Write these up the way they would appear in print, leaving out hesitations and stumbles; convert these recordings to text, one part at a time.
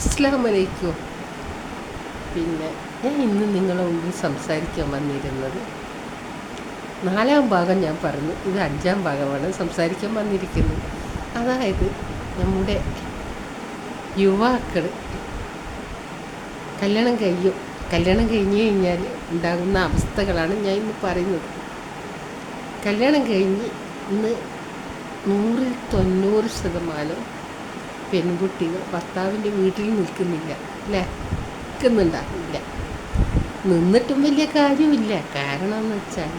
അസ്സലാമു അലൈക്കും. പിന്നെ ഞാൻ ഇന്ന് നിങ്ങളുടെ മുമ്പിൽ സംസാരിക്കാൻ വന്നിരുന്നത് 4-ാം ഭാഗം ഞാൻ പറഞ്ഞു. ഇത് 5-ാം ഭാഗമാണ് സംസാരിക്കാൻ വന്നിരിക്കുന്നത്. അതായത് നമ്മുടെ യുവാക്കൾ കല്യാണം കഴിഞ്ഞ് കഴിഞ്ഞാൽ ഉണ്ടാകുന്ന അവസ്ഥകളാണ് ഞാൻ ഇന്ന് പറയുന്നത്. കല്യാണം കഴിഞ്ഞ് ഇന്ന് 100-90% പെൺകുട്ടികൾ ഭർത്താവിൻ്റെ വീട്ടിൽ നിൽക്കുന്നില്ല, അല്ലേ? നിൽക്കുന്നുണ്ടാവില്ല. നിന്നിട്ടും വലിയ കാര്യമില്ല. കാരണം എന്ന് വെച്ചാൽ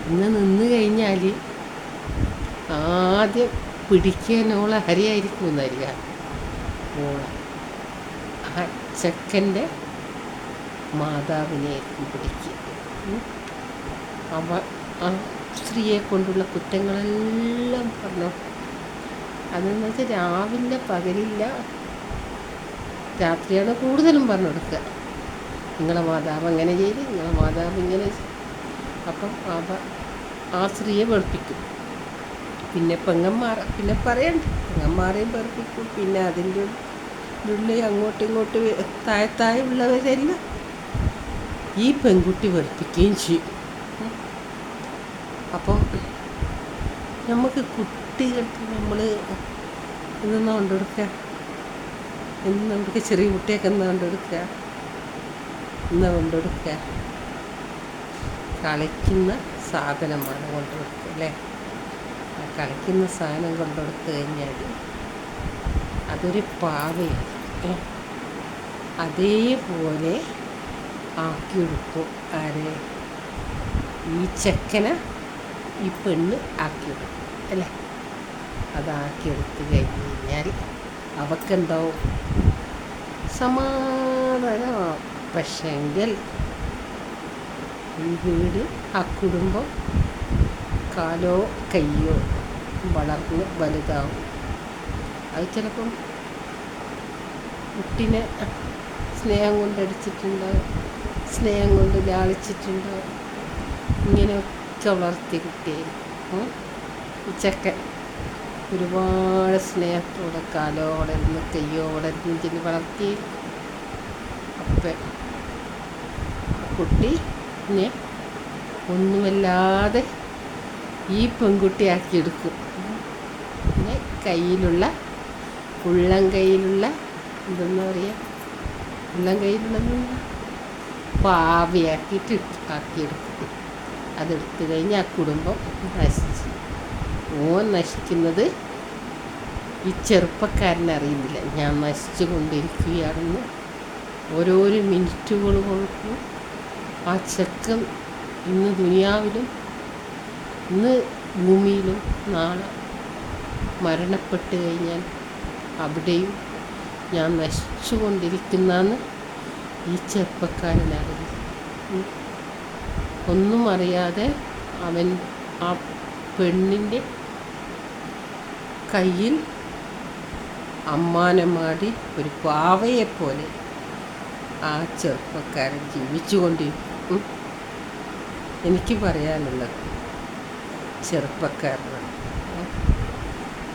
ഇന്ന് നിന്ന് കഴിഞ്ഞാൽ ആദ്യം പിടിക്കാനോളെ ഹരിയായിരിക്കും എന്നറിയാം. ഓളെ ആ ചെക്കൻ്റെ മാതാവിനെയായിരിക്കും പിടിക്കുക. ആ സ്ത്രീയെ കൊണ്ടുള്ള കുറ്റങ്ങളെല്ലാം പറഞ്ഞു. അതെന്ന് വെച്ചാൽ രാവിലെ പകലില്ല, രാത്രിയാണ് കൂടുതലും പറഞ്ഞു കൊടുക്കുക. നിങ്ങളെ മാതാവ് അങ്ങനെ ചെയ്ത്, നിങ്ങളെ മാതാവ് ഇങ്ങനെ. അപ്പം ആ സ്ത്രീയെ വെറുപ്പിക്കും. പിന്നെ പിന്നെ പറയണ്ട, പെങ്ങന്മാരെയും വെറുപ്പിക്കും. പിന്നെ അതിൻ്റെ ഉള്ളിൽ അങ്ങോട്ടും ഇങ്ങോട്ടും താഴെയുള്ളവരെല്ലാം ഈ പെൺകുട്ടി വെറുപ്പിക്കുകയും ചെയ്യും. അപ്പം നമുക്ക് കുട്ടികൾക്ക് നമ്മൾ ഇതെന്നാ കൊണ്ടുകൊടുക്കുക, ചെറിയ കുട്ടിയൊക്കെ എന്നാ കൊണ്ടുകൊടുക്കുക, കളിക്കുന്ന സാധനമാണ് കൊണ്ടുകൊടുക്കുക, അല്ലേ? ആ കളിക്കുന്ന സാധനം കൊണ്ടുകൊടുത്തു കഴിഞ്ഞാൽ അതൊരു പാവയാണ്. അതേപോലെ ആക്കിയെടുക്കും. ആരെ? ഈ ചെക്കനെ ഈ പെണ്ണ് ആക്കിയെടുക്കും, അല്ലേ? അതാക്കിയെടുത്ത് കഴിഞ്ഞ് കഴിഞ്ഞാൽ അവക്കെന്താവും? സമാധാനമാവും. പക്ഷെങ്കിൽ ഈ വീട്, ആ കുടുംബം കാലോ കയ്യോ വളർന്ന് വലുതാവും. അത് ചിലപ്പം കുട്ടീനെ സ്നേഹം കൊണ്ടടിച്ചിട്ടുണ്ടാവും, സ്നേഹം കൊണ്ട് ലാളിച്ചിട്ടുണ്ടാവും. ഇങ്ങനെയൊക്കെ വളർത്തിയ കുട്ടിയായിരിക്കും ഈ ചെക്കൻ. ഒരുപാട് സ്നേഹത്തോടെ കാലോ വളർന്ന് കയ്യോ വളർന്ന് ചെന്ന് വളർത്തി. അപ്പം കുട്ടീനെ ഒന്നുമല്ലാതെ ഈ പെൺകുട്ടിയാക്കിയെടുക്കും. പിന്നെ ഉള്ളം കയ്യിലുള്ള എന്തെന്നാ പറയുക, ഉള്ളം കയ്യിലുള്ള പാവയാക്കിയിട്ട് ആക്കിയെടുക്കും. അതെടുത്തു കഴിഞ്ഞ് ആ കുടുംബം നശിക്കുന്നത് ഈ ചെറുപ്പക്കാരനറിയുന്നില്ല. ഞാൻ നശിച്ചു കൊണ്ടിരിക്കുകയാണെന്ന്. ഓരോരോ മിനിറ്റുകൾ കൊടുക്കും. ആ ചെക്കൻ ഇന്ന് ദുനിയാവിലും ഇന്ന് ഭൂമിയിലും നാളെ മരണപ്പെട്ട് കഴിഞ്ഞാൽ അവിടെയും ഞാൻ നശിച്ചു കൊണ്ടിരിക്കുന്നെന്ന് ഈ ചെറുപ്പക്കാരനറിയും. ഒന്നും അറിയാതെ അവൻ ആ പെണ്ണിൻ്റെ കയ്യിൽ അമ്മാനമാടി ഒരു പാവയെപ്പോലെ ആ ചെറുപ്പക്കാരൻ ജീവിച്ചുകൊണ്ടിരിക്കും. എനിക്ക് പറയാനുള്ളത് ചെറുപ്പക്കാരനാണ്.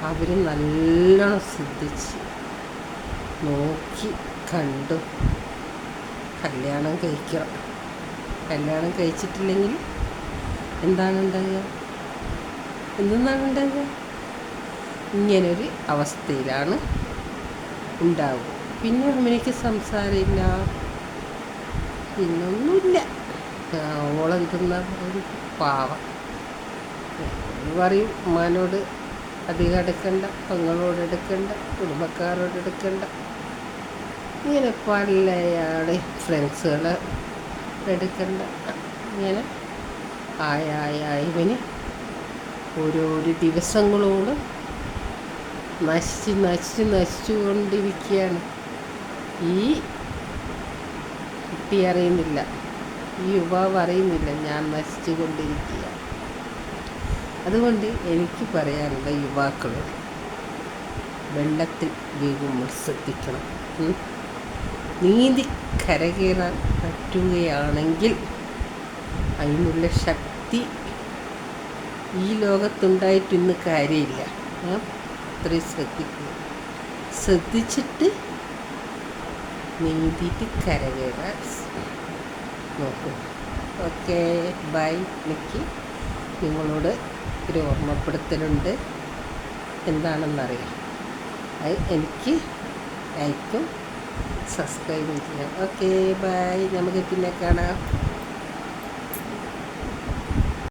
അവർ നല്ലോണം ശ്രദ്ധിച്ച് നോക്കി കണ്ടു കല്യാണം കഴിക്കണം. കല്യാണം കഴിച്ചിട്ടില്ലെങ്കിൽ എന്താണ് ഉണ്ടാകുക? ഇങ്ങനൊരു അവസ്ഥയിലാണ് ഉണ്ടാവുക. പിന്നെ അവനിക്ക് സംസാരമില്ല, പിന്നൊന്നുമില്ല. ഓളെന്തെന്ന ഒരു പാവം പറയും, ഉമ്മാനോട് അധികം എടുക്കണ്ട, പെങ്ങളോട് എടുക്കണ്ട, കുടുംബക്കാരോട് എടുക്കണ്ട, ഇങ്ങനെ പലയാളെ ഫ്രണ്ട്സുകളെ എടുക്കണ്ട. ഇങ്ങനെ ഇവന് ഓരോരോ ദിവസങ്ങളോട് നശിച്ചുകൊണ്ടിരിക്കുകയാണ്. ഈ കുട്ടി അറിയുന്നില്ല, ഈ യുവാവ് അറിയുന്നില്ല ഞാൻ നശിച്ചു കൊണ്ടിരിക്കുക. അതുകൊണ്ട് എനിക്ക് പറയാനുള്ള യുവാക്കളോട് വെള്ളത്തിൽ വീഴുമ്പോൾ ശ്രദ്ധിക്കണം. നീന്തി കരകയറാൻ പറ്റുകയാണെങ്കിൽ അതിനുള്ള ശക്തി ഈ ലോകത്തുണ്ടായിട്ട് ഇന്ന് കാര്യമില്ല. അത്രയും ശ്രദ്ധിക്കുക. ശ്രദ്ധിച്ചിട്ട് നീന്തിയിട്ട് കരകയറാൻ നോക്കും. Okay, bye. എനിക്ക് നിങ്ങളോട് ഒരു ഓർമ്മപ്പെടുത്തലുണ്ട്. എന്താണെന്നറിയാം, അത് എനിക്ക് ലൈക്കും സബ്സ്ക്രൈബും ചെയ്യാം. Okay, bye. നമുക്ക് പിന്നെ കാണാം.